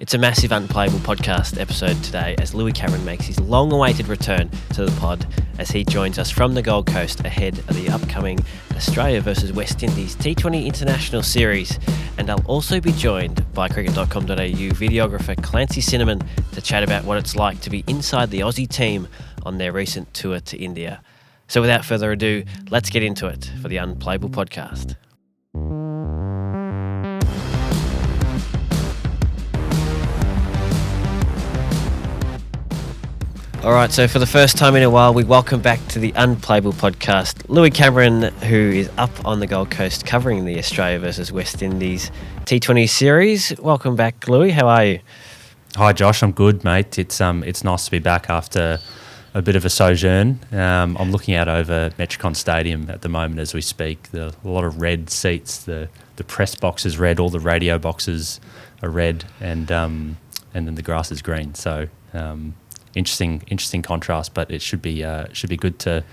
It's a massive Unplayable Podcast episode today as Louis Cameron makes his long-awaited return to the pod as he joins us from the Gold Coast ahead of the upcoming Australia versus West Indies T20 International Series. And I'll also be joined by cricket.com.au videographer Clancy Donut Sinnamon to chat about what it's like to be inside the Aussie team on their recent tour to India. So without further ado, let's get into it for the Unplayable Podcast. All right, so for the first time in a while, we welcome back to the Unplayable Podcast Louis Cameron, who is up on the Gold Coast covering the Australia versus West Indies T20 series. Welcome back, Louis. How are you? Hi, Josh. I'm good, mate. It's nice to be back after a bit of a sojourn. I'm looking out over Metricon Stadium at the moment as we speak. A lot of red seats. The press box is red. All the radio boxes are red, and then the grass is green. So. Interesting contrast, but it should be good to.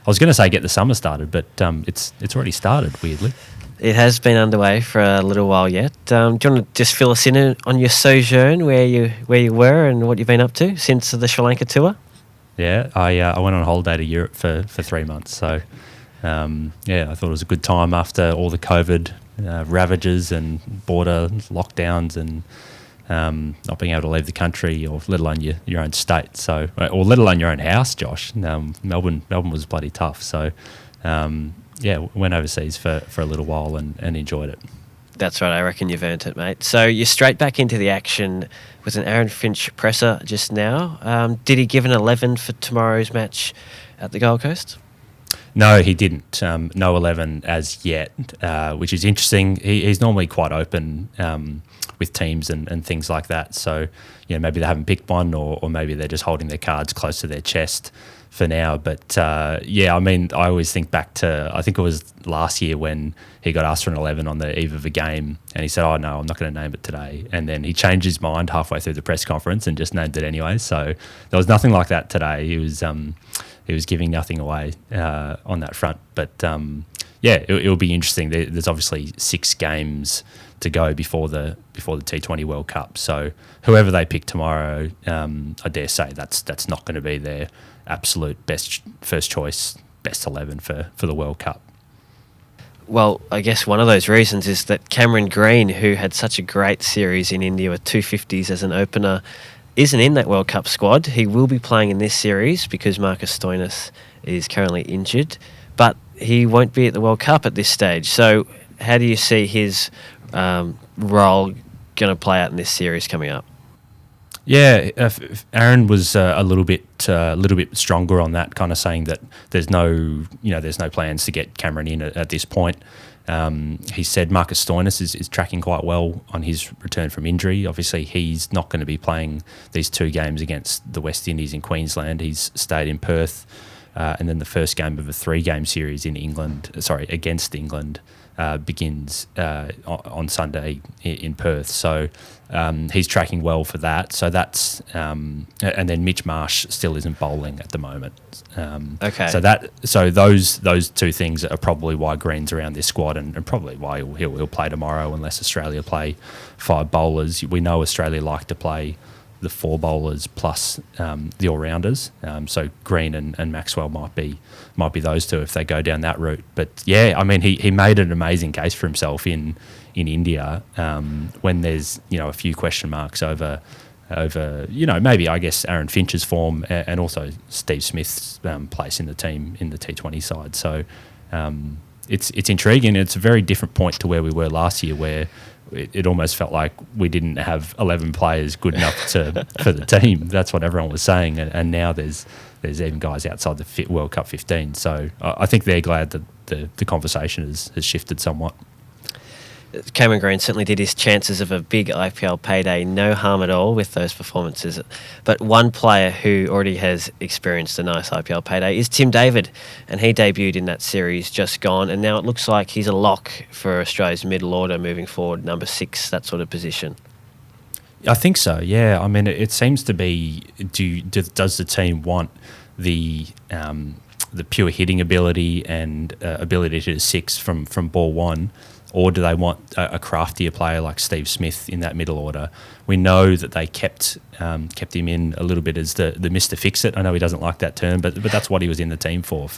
I was going to say get the summer started, but it's already started. Weirdly, it has been underway for a little while yet. Do you want to just fill us in on your sojourn, where you were, and what you've been up to since the Sri Lanka tour? Yeah, I went on holiday to Europe for 3 months. So I thought it was a good time after all the COVID ravages and border lockdowns and. Not being able to leave the country or let alone your own state, or let alone your own house, Josh. Melbourne was bloody tough. So, went overseas for a little while and enjoyed it. That's right. I reckon you've earned it, mate. So you're straight back into the action with an Aaron Finch presser just now. Did he give an 11 for tomorrow's match at the Gold Coast? No, he didn't. No 11 as yet, which is interesting. He's normally quite open with teams and things like that. So, maybe they haven't picked one or maybe they're just holding their cards close to their chest for now. But, I always think back to, I think it was last year when he got asked for an 11 on the eve of a game and he said, oh, no, I'm not going to name it today. And then he changed his mind halfway through the press conference and just named it anyway. So there was nothing like that today. He was giving nothing away on that front. But, it'll be interesting. There's obviously 6 games to go before the T20 World Cup. So whoever they pick tomorrow, I dare say that's not going to be their absolute best first choice, best 11 for the World Cup. Well, I guess one of those reasons is that Cameron Green, who had such a great series in India with 250s as an opener, isn't in that World Cup squad. He will be playing in this series because Marcus Stoinis is currently injured, but he won't be at the World Cup at this stage. So how do you see his role going to play out in this series coming up? Yeah, Aaron was a little bit stronger on that, kind of saying that there's no plans to get Cameron in at this point. He said Marcus Stoinis is tracking quite well on his return from injury. Obviously, he's not going to be playing these 2 games against the West Indies in Queensland. He's stayed in Perth, and then the first game of a 3-game series against England begins on Sunday in Perth. So he's tracking well for that. So that's and then Mitch Marsh still isn't bowling at the moment. Okay. So those 2 things are probably why Green's around this squad and probably why he'll play tomorrow unless Australia play 5 bowlers. We know Australia like to play the 4 bowlers plus the all-rounders. So Green and Maxwell might be those 2 if they go down that route. But yeah, I mean he made an amazing case for himself in India when there's a few question marks over maybe I guess Aaron Finch's form and also Steve Smith's place in the team in the T20 side. So it's intriguing. It's a very different point to where we were last year where it almost felt like we didn't have 11 players good enough for the team. That's what everyone was saying, and now there's even guys outside the World Cup 15. So I think they're glad that the conversation has shifted somewhat. Cameron Green certainly did his chances of a big IPL payday no harm at all with those performances. But one player who already has experienced a nice IPL payday is Tim David, and he debuted in that series just gone, and now it looks like he's a lock for Australia's middle order moving forward, number 6, that sort of position. I think so, yeah. I mean, it seems to be, does the team want the pure hitting ability and ability to 6 from ball 1, or do they want a craftier player like Steve Smith in that middle order? We know that they kept him in a little bit as the Mr. Fix-It. I know he doesn't like that term, but that's what he was in the team for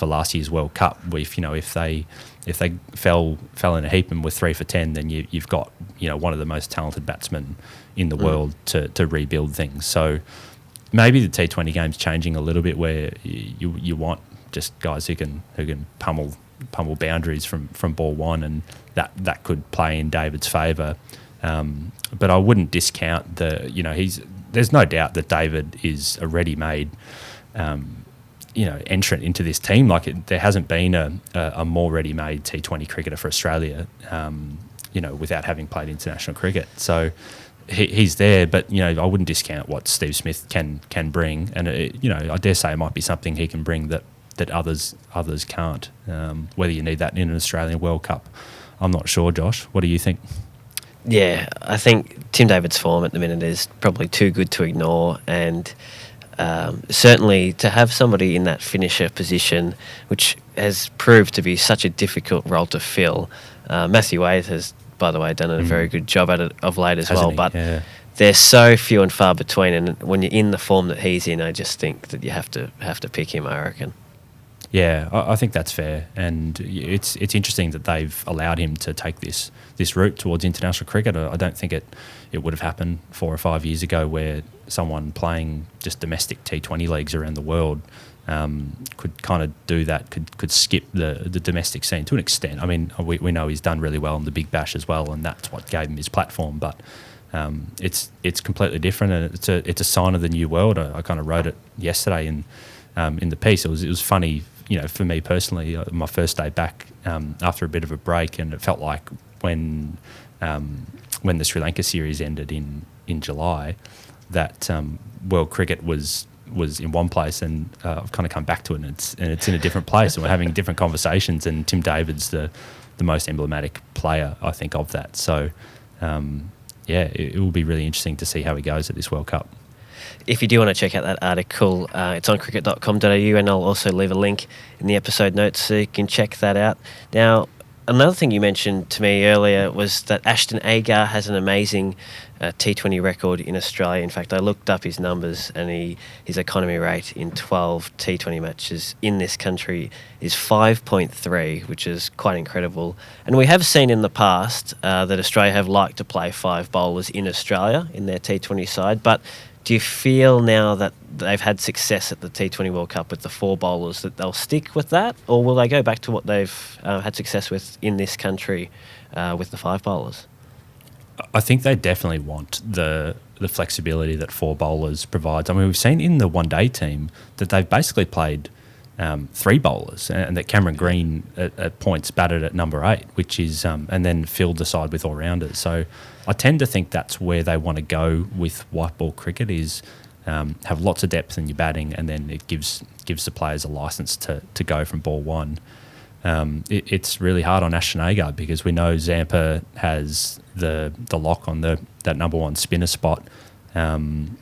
last year's World Cup. If they fell in a heap and were 3 for 10, then you've got one of the most talented batsmen in the world to rebuild things. So maybe the T20 game's changing a little bit, where you want just guys who can pummel boundaries from ball one, and that could play in David's favour. But I wouldn't discount there's no doubt that David is a ready-made entrant into this team. There hasn't been a more ready-made T20 cricketer for Australia, without having played international cricket. So he's there, but I wouldn't discount what Steve Smith can bring, and I dare say it might be something he can bring that others can't. Whether you need that in an Australian World Cup, I'm not sure. Josh, what do you think? Yeah, I think Tim David's form at the minute is probably too good to ignore, and certainly to have somebody in that finisher position, which has proved to be such a difficult role to fill. Matthew Wade has, by the way, done a very good job at it of late as well, but they're so few and far between, and when you're in the form that he's in, I just think that you have to pick him, I reckon. Yeah, I think that's fair, and it's interesting that they've allowed him to take this route towards international cricket. I don't think it would have happened 4 or 5 years ago, where someone playing just domestic T20 leagues around the world could kind of do that, could skip the domestic scene to an extent. I mean, we know he's done really well in the Big Bash as well, and that's what gave him his platform. But it's completely different, and it's a sign of the new world. I kind of wrote it yesterday in the piece. It was funny. For me personally, my first day back after a bit of a break, and it felt like when the Sri Lanka series ended in July, that world cricket was in one place, and I've kind of come back to it, and it's in a different place, and we're having different conversations. And Tim David's the most emblematic player, I think, of that. So it will be really interesting to see how he goes at this World Cup. If you do want to check out that article, it's on cricket.com.au, and I'll also leave a link in the episode notes so you can check that out. Now, another thing you mentioned to me earlier was that Ashton Agar has an amazing T20 record in Australia. In fact, I looked up his numbers, and his economy rate in 12 T20 matches in this country is 5.3, which is quite incredible. And we have seen in the past that Australia have liked to play 5 bowlers in Australia in their T20 side, but do you feel now that they've had success at the T20 World Cup with the 4 bowlers that they'll stick with that, or will they go back to what they've had success with in this country with the 5 bowlers? I think they definitely want the flexibility that 4 bowlers provides. I mean, we've seen in the one-day team that they've basically played 3 bowlers, and that Cameron Green at points batted at number 8, which is and then filled the side with all-rounders. So I tend to think that's where they want to go with white ball cricket, is have lots of depth in your batting, and then it gives the players a licence to go from ball one. It's really hard on Ashton Agar, because we know Zampa has the lock on that number 1 spinner spot, and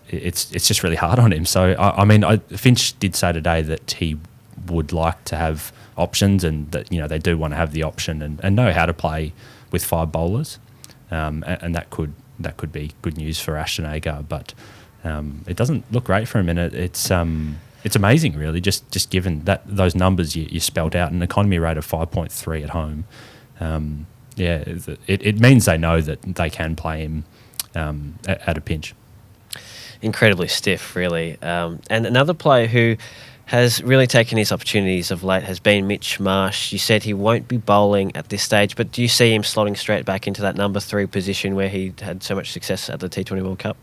it's just really hard on him. So I mean, Finch did say today that he would like to have options, and that they do want to have the option and know how to play with 5 bowlers, and that could be good news for Ashton Agar. But it doesn't look great for him, and it's amazing, really, just given that those numbers you spelled out, an economy rate of 5.3 at home. It means they know that they can play him at a pinch. Incredibly stiff, really. And another player who has really taken his opportunities of late has been Mitch Marsh. You said he won't be bowling at this stage, but do you see him slotting straight back into that number 3 position where he had so much success at the T20 World Cup?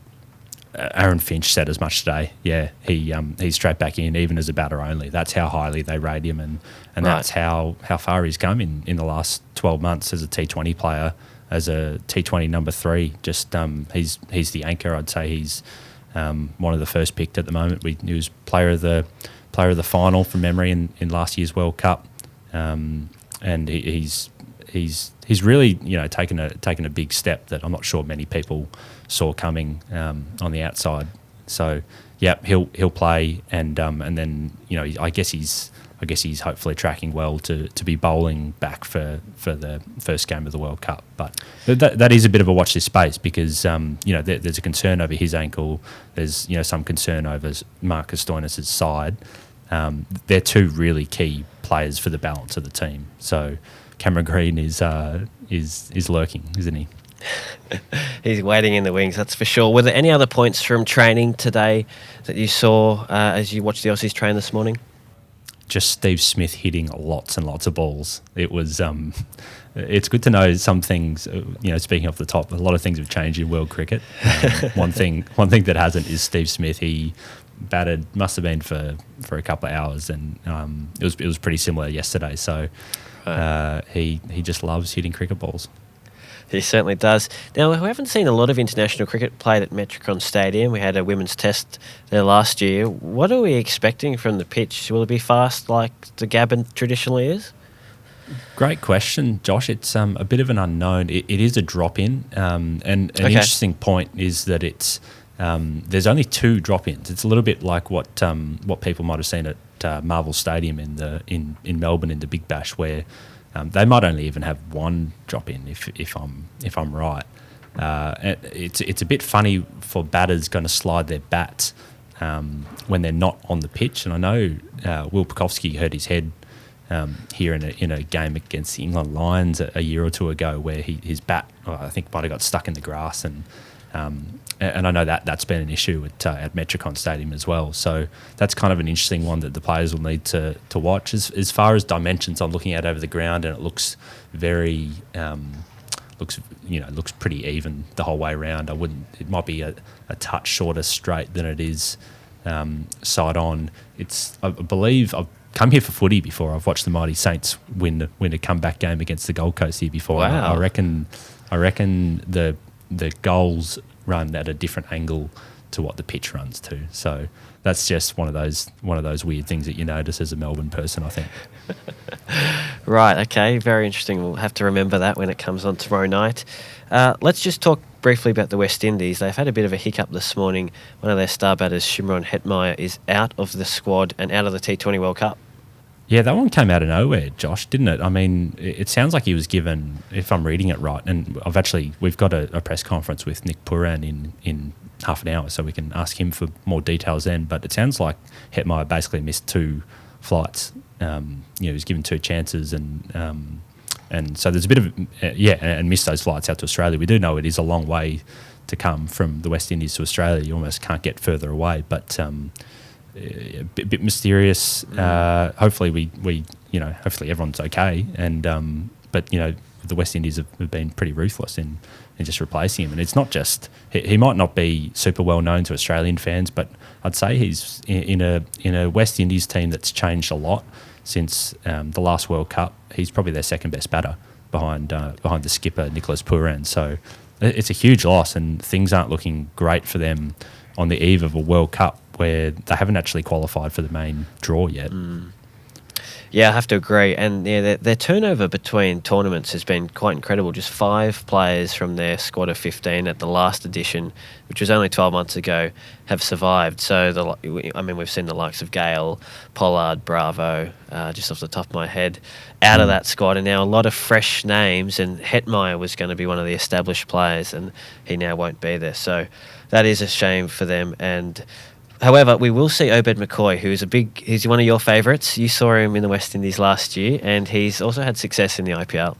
Aaron Finch said as much today. Yeah, he's straight back in, even as a batter only. That's how highly they rate him, and that's how far he's come in the last 12 months as a T20 player, as a T20 number 3. Just he's the anchor. I'd say he's one of the first picked at the moment. He was player of the final from memory in last year's World Cup, and he's really taken a big step that I'm not sure many people saw coming on the outside So, yeah, he'll play, and then I guess he's hopefully tracking well to be bowling back for the first game of the World Cup. But that is a bit of a watch this space because there's a concern over his ankle. There's some concern over Marcus Stoinis' side. They're two really key players for the balance of the team. So Cameron Green is lurking, isn't he? He's waiting in the wings, that's for sure. Were there any other points from training today that you saw as you watched the Aussies train this morning? Just Steve Smith hitting lots and lots of balls. It was it's good to know some things. Speaking off the top, a lot of things have changed in world cricket. One thing that hasn't is Steve Smith. He batted, must have been for a couple of hours, and it was pretty similar yesterday. So he just loves hitting cricket balls. He certainly does. Now, we haven't seen a lot of international cricket played at Metricon Stadium. We had a women's test there last year. What are we expecting from the pitch? Will it be fast like the Gabon traditionally is? Great question, Josh. It's a bit of an unknown. It is a drop-in, and an interesting point is that it's there's only 2 drop-ins. It's a little bit like what people might have seen at Marvel Stadium in Melbourne in the Big Bash, where they might only even have 1 drop-in if I'm right. It's a bit funny for batters going to slide their bats when they're not on the pitch. And I know Will Pucovski hurt his head here in a game against the England Lions a year or 2 ago, where his bat I think might have got stuck in the grass, and I know that's been an issue at Metricon Stadium as well. So that's kind of an interesting one that the players will need to watch. As far as dimensions, I'm looking at over the ground, and it looks very looks pretty even the whole way around. It might be a touch shorter straight than it is side on. I believe I've come here for footy before. I've watched the Mighty Saints win a comeback game against the Gold Coast here before. Wow. I reckon the goals run at a different angle to what the pitch runs to. So that's just one of those weird things that you notice as a Melbourne person, I think. Right, okay, very interesting. We'll have to remember that when it comes on tomorrow night. Let's just talk briefly about the West Indies. They've had a bit of a hiccup this morning. One of their star batters, Shimron Hetmyer, is out of the squad and out of the T20 World Cup. Yeah, that one came out of nowhere, Josh, didn't it? I mean, it sounds like he was given, if I'm reading it right, and we've got a press conference with Nick Puran in half an hour, so we can ask him for more details then. But it sounds like Hetmyer basically missed 2 flights. He was given 2 chances, and so there's a bit of and missed those flights out to Australia. We do know it is a long way to come from the West Indies to Australia. You almost can't get further away, but a bit mysterious. Hopefully hopefully everyone's okay, and but the West Indies have been pretty ruthless in just replacing him. And it's not just he might not be super well known to Australian fans, but I'd say he's in a West Indies team that's changed a lot since the last World Cup. He's probably their second best batter behind the skipper Nicholas Puran. So it's a huge loss, and things aren't looking great for them on the eve of a World Cup where they haven't actually qualified for the main draw yet. Yeah, I have to agree. And their turnover between tournaments has been quite incredible. Just 5 players from their squad of 15 at the last edition, which was only 12 months ago, have survived. So, we've seen the likes of Gale, Pollard, Bravo, just off the top of my head, out of that squad. And now a lot of fresh names, and Hetmyer was going to be one of the established players, and he now won't be there. So that is a shame for them. And however, we will see Obed McCoy, he's one of your favourites. You saw him in the West Indies last year, and he's also had success in the IPL.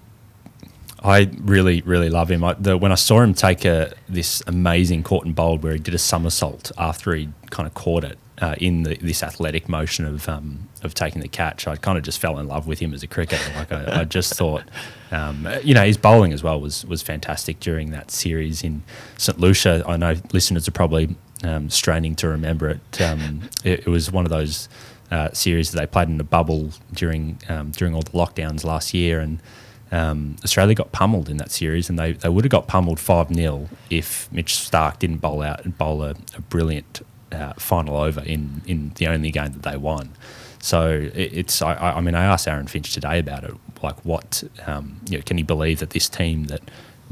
I really, really love him. When I saw him take this amazing caught and bowled where he did a somersault after he kind of caught it in this athletic motion of taking the catch, I kind of just fell in love with him as a cricketer. I just thought, his bowling as well was fantastic during that series in St Lucia. I know listeners are probably straining to remember it. It was one of those series that they played in a bubble during all the lockdowns last year, and Australia got pummeled in that series, and they would have got pummeled 5-0 if Mitch Starc didn't bowl a brilliant final over in the only game that they won. So I asked Aaron Finch today about it, like what can he believe that this team that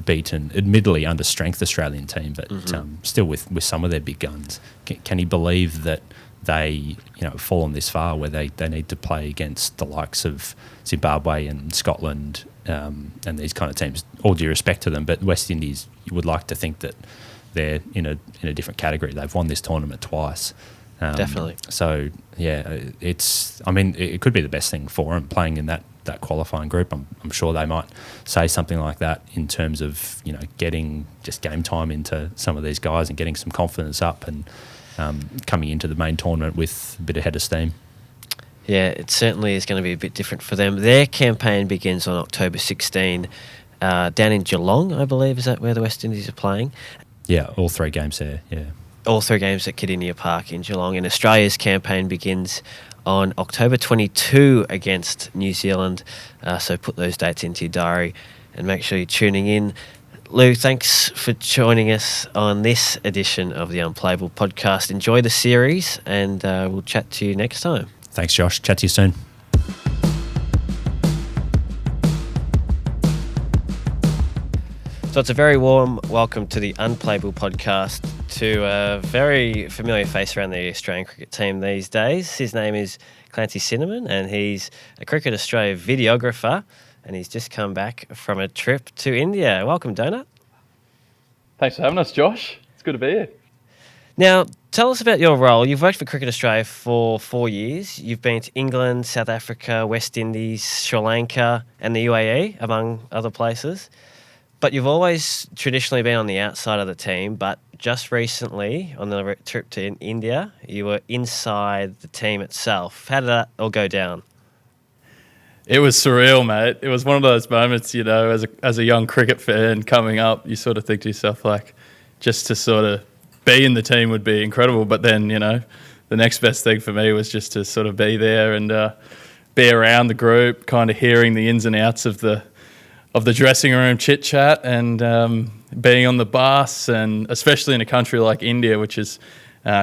beaten, admittedly under strength Australian team, but still with some of their big guns. Can he believe that they have fallen this far where they need to play against the likes of Zimbabwe and Scotland and these kind of teams? All due respect to them, but West Indies, you would like to think that they're in a different category. They've won this tournament twice. Definitely. So it could be the best thing for them playing in that qualifying group. I'm sure they might say something like that in terms of getting just game time into some of these guys and getting some confidence up and coming into the main tournament with a bit of head of steam. Yeah, it certainly is going to be a bit different for them. Their campaign begins on October 16 down in Geelong, I believe. Is that where the West Indies are playing? Yeah, all 3 games there, yeah. All 3 games at Kardinia Park in Geelong. And Australia's campaign begins on October 22 against New Zealand. So put those dates into your diary and make sure you're tuning in. Lou, thanks for joining us on this edition of the Unplayable Podcast. Enjoy the series and we'll chat to you next time. Thanks, Josh. Chat to you soon. So it's a very warm welcome to the Unplayable Podcast to a very familiar face around the Australian cricket team these days. His name is Clancy Donut, and he's a Cricket Australia videographer, and he's just come back from a trip to India. Welcome, Donut. Thanks for having us, Josh. It's good to be here. Now, tell us about your role. You've worked for Cricket Australia for 4 years. You've been to England, South Africa, West Indies, Sri Lanka, and the UAE, among other places. But you've always traditionally been on the outside of the team, but just recently, on the trip to India, you were inside the team itself. How did that all go down? It was surreal, mate. It was one of those moments, as a young cricket fan coming up, you sort of think to yourself, like, just to sort of be in the team would be incredible. But then, the next best thing for me was just to sort of be there and be around the group, kind of hearing the ins and outs of the dressing room chit-chat and being on the bus, and especially in a country like India, which is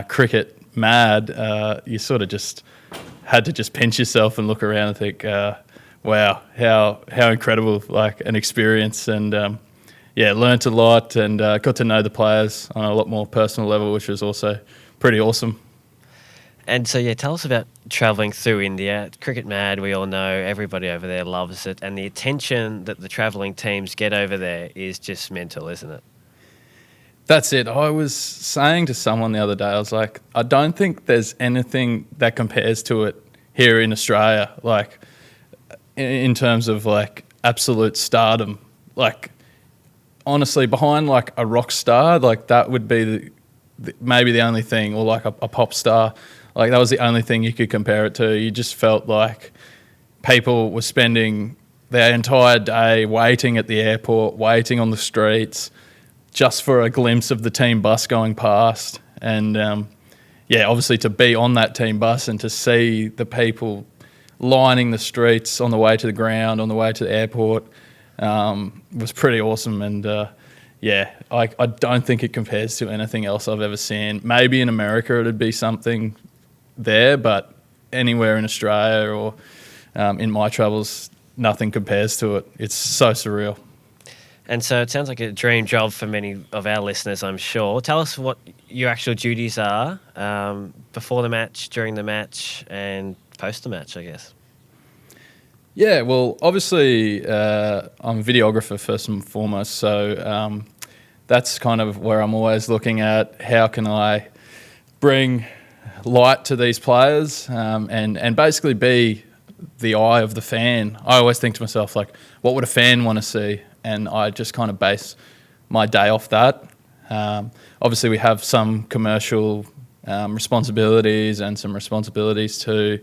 cricket mad, you sort of just had to just pinch yourself and look around and think, wow, how incredible, like, an experience. And, learnt a lot and got to know the players on a lot more personal level, which was also pretty awesome. And so, tell us about travelling through India. Cricket mad, we all know. Everybody over there loves it. And the attention that the travelling teams get over there is just mental, isn't it? That's it. I was saying to someone the other day, I was like, I don't think there's anything that compares to it here in Australia, like, in terms of, like, absolute stardom. Like, honestly, behind, like, a rock star, like, that would be maybe the only thing, or like a pop star. Like, that was the only thing you could compare it to. You just felt like people were spending their entire day waiting at the airport, waiting on the streets, just for a glimpse of the team bus going past. And, obviously to be on that team bus and to see the people lining the streets on the way to the ground, on the way to the airport, was pretty awesome. And, I don't think it compares to anything else I've ever seen. Maybe in America it'd be something there, but anywhere in Australia or in my travels, nothing compares to it. It's so surreal. And so it sounds like a dream job for many of our listeners, I'm sure. Tell us what your actual duties are before the match, during the match, and post the match, I guess. Yeah, well, obviously I'm a videographer first and foremost, so that's kind of where I'm always looking at how can I bring light to these players and basically be the eye of the fan. I always think to myself, like, what would a fan want to see? And I just kind of base my day off that. Obviously, we have some commercial responsibilities and some responsibilities to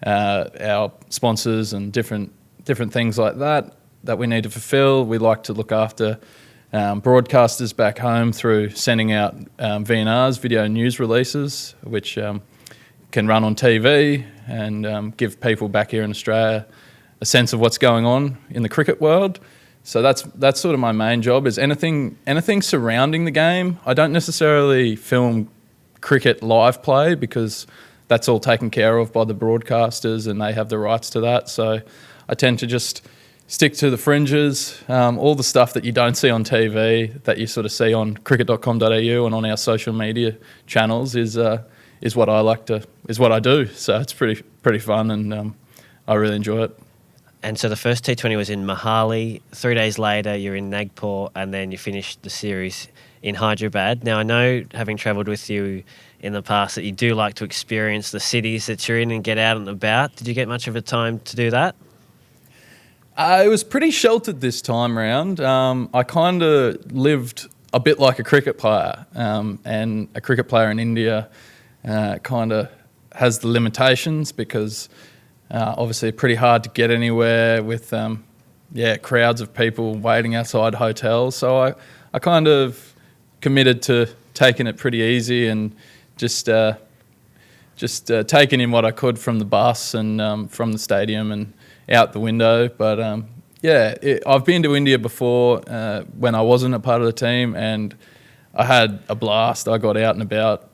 our sponsors and different things like that we need to fulfill. We like to look after broadcasters back home through sending out VNRs, video news releases, which can run on TV and give people back here in Australia a sense of what's going on in the cricket world. So that's sort of my main job, is anything surrounding the game. I don't necessarily film cricket live play because that's all taken care of by the broadcasters and they have the rights to that. So I tend to just stick to the fringes, all the stuff that you don't see on TV that you sort of see on cricket.com.au and on our social media channels is what I do. So it's pretty fun, and I really enjoy it. And so the first T20 was in Mohali. 3 days later, you're in Nagpur, and then you finished the series in Hyderabad. Now, I know, having travelled with you in the past, that you do like to experience the cities that you're in and get out and about. Did you get much of a time to do that? It was pretty sheltered this time round. I kind of lived a bit like a cricket player, and a cricket player in India kind of has the limitations because obviously pretty hard to get anywhere with crowds of people waiting outside hotels. So I kind of committed to taking it pretty easy and just taking in what I could from the bus and from the stadium and out the window. But I've been to India before when I wasn't a part of the team, and I had a blast. I got out and about,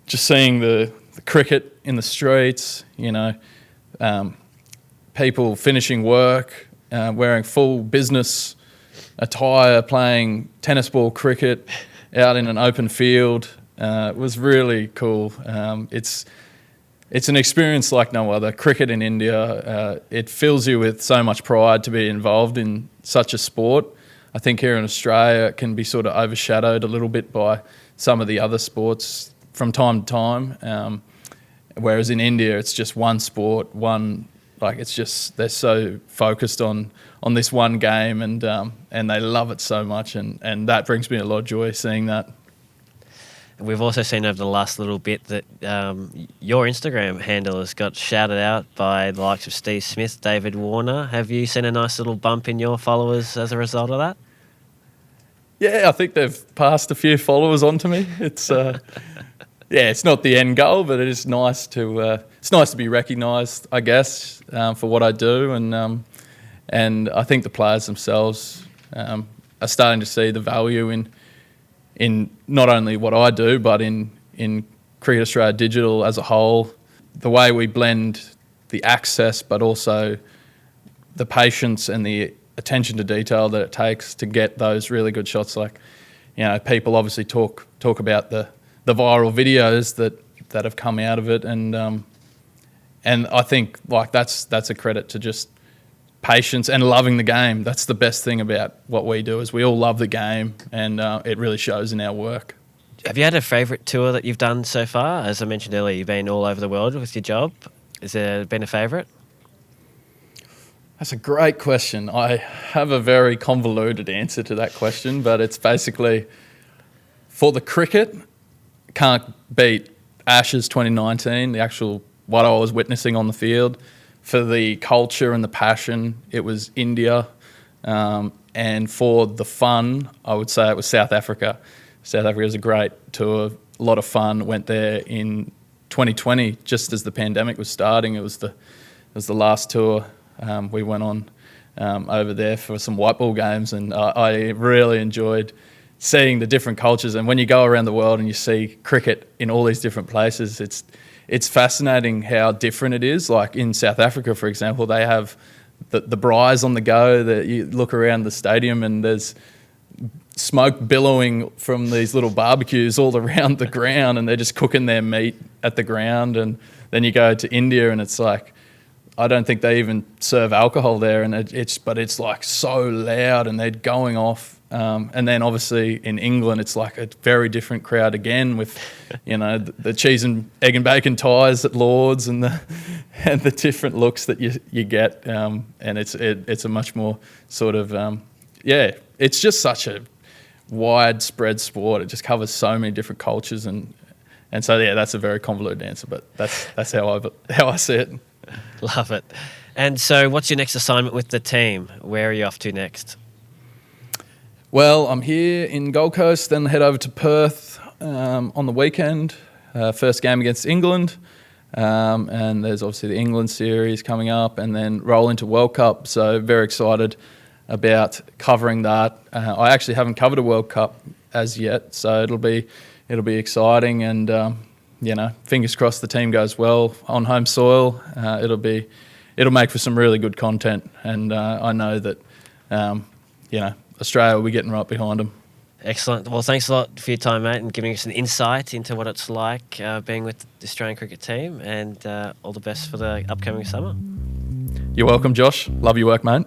just seeing the cricket in the streets, people finishing work, wearing full business attire, playing tennis ball cricket out in an open field. It was really cool. It's an experience like no other. Cricket in India, it fills you with so much pride to be involved in such a sport. I think here in Australia it can be sort of overshadowed a little bit by some of the other sports from time to time. Whereas in India, it's just one sport, they're so focused on this one game, and they love it so much, and that brings me a lot of joy seeing that. We've also seen over the last little bit that your Instagram handle has got shouted out by the likes of Steve Smith, David Warner. Have you seen a nice little bump in your followers as a result of that? Yeah, I think they've passed a few followers on to me. It's it's not the end goal, but it is nice to be recognised, I guess, for what I do, and I think the players themselves are starting to see the value in not only what I do, but in Cricket Australia Digital as a whole, the way we blend the access, but also the patience and the attention to detail that it takes to get those really good shots. Like, people obviously talk about the viral videos that have come out of it, and I think that's a credit to just patience and loving the game. That's the best thing about what we do, is we all love the game, and it really shows in our work. Have you had a favourite tour that you've done so far? As I mentioned earlier, you've been all over the world with your job. Has there been a favourite? That's a great question. I have a very convoluted answer to that question, but it's basically, for the cricket, can't beat Ashes 2019, the actual what I was witnessing on the field. For the culture and the passion, it was India. And for the fun, I would say it was South Africa. South Africa was a great tour, a lot of fun. Went there in 2020, just as the pandemic was starting. It was the last tour we went on over there for some white ball games, and I really enjoyed seeing the different cultures. And when you go around the world and you see cricket in all these different places, it's fascinating how different it is. Like in South Africa, for example, they have the braais on the go. That you look around the stadium and there's smoke billowing from these little barbecues all around the ground, and they're just cooking their meat at the ground. And then you go to India and it's like, I don't think they even serve alcohol there, and it's like so loud, and they're going off. And then obviously in England, it's like a very different crowd again, with the cheese and egg and bacon ties at Lords and the different looks that you get. And it's a much more sort of it's just such a widespread sport. It just covers so many different cultures, and so that's a very convoluted answer, but that's how I see it. Love it. And so what's your next assignment with the team? Where are you off to next? Well, I'm here in Gold Coast, then head over to Perth on the weekend. First game against England. And there's obviously the England series coming up, and then roll into World Cup. So very excited about covering that. I actually haven't covered a World Cup as yet, so it'll be exciting, and fingers crossed the team goes well on home soil. It'll be it'll make for some really good content. And I know that, Australia will be getting right behind them. Excellent. Well, thanks a lot for your time, mate, and giving us an insight into what it's like being with the Australian cricket team, and all the best for the upcoming summer. You're welcome, Josh. Love your work, mate.